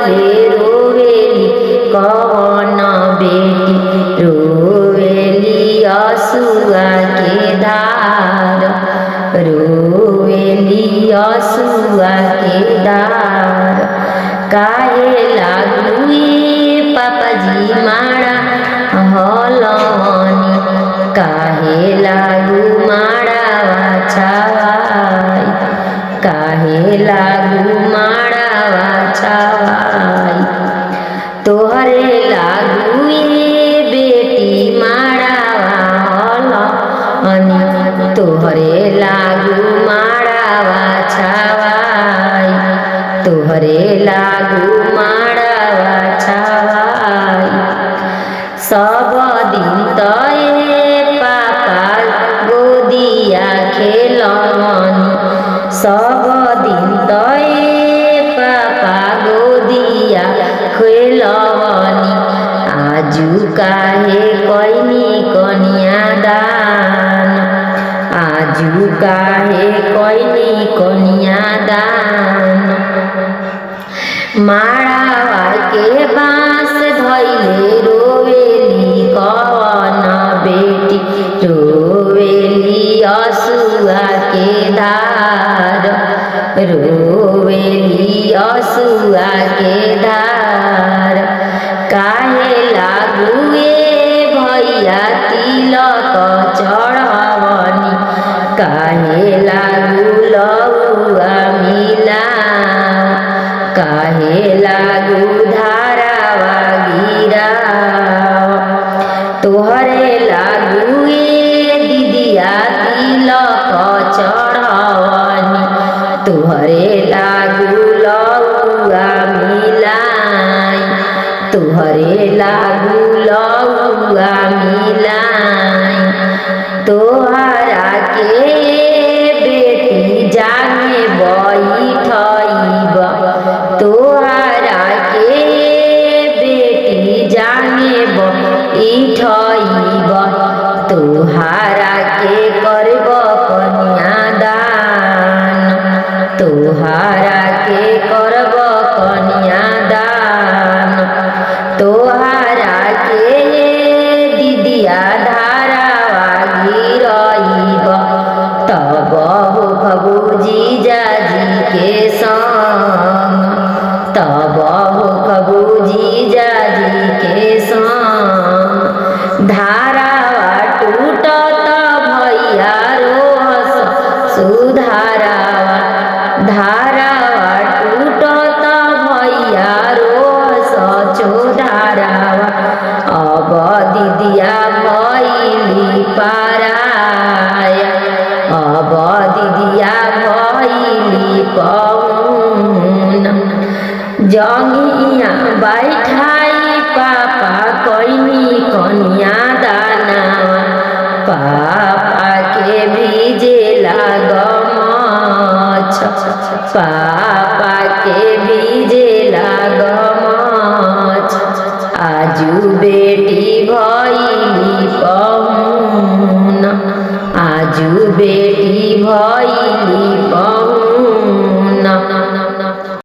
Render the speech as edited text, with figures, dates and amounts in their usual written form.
धैले रोवेली कवन बेटी रोवेली असुआ के धार रोवेली असुआ के धार काहे लागुए पापाजी माड़ा हलवनी काहे लागू माड़ावा छावाई काहे लागू माड़ावा छावाई तोहरे लागुए बेटी माड़ावा हलवनी तोहरे लागू माड़ावा छावाई तोहरे लागू माड़ावा छावाई सब दिन तये पापा गोदिया खेलवनी सब दिन तये पापा गोदिया खेलवनी आजू काहे कैनी कन्यादान आजू काहे कैनी कन्यादान माड़ावा के बाँस धैले रोवेली कवन बेटी रोवेली असुआ के धार रोवेली असुआ के धार काहे लागुए भैया तिलक चढ़वनी काहे लागू लौआ मिला काहे लागू धारावा गिरा तोहरे लागुए दीदिया तिलक चढ़वनी तोहरे लागू लौआ मिलाई तोहरे लागू लौआ मिलाई तोहरा के बेटी जाने बैठब तोहरा के बेटी जाने बैठब तोहरा के करब कन्यादान तोहरा के करब कन्यादान तोहरा के दीदिया धारावा गिरब तब होखबू जीजाजी के संग तब होखबू जीजाजी के संग धारावा टूटत भैया रोहस सुधारावा धारावा टूटत भैया रोहस चोधारावा अब दीदिया भैली पाराया अब दीदिया भैली पौन जंगिया बैठाई पापा कैनी कन्यादानवा पापा के भीजे लागमछ पापा के भीजे लागमछ आजू बेटी भैली पौन आजू बेटी भैली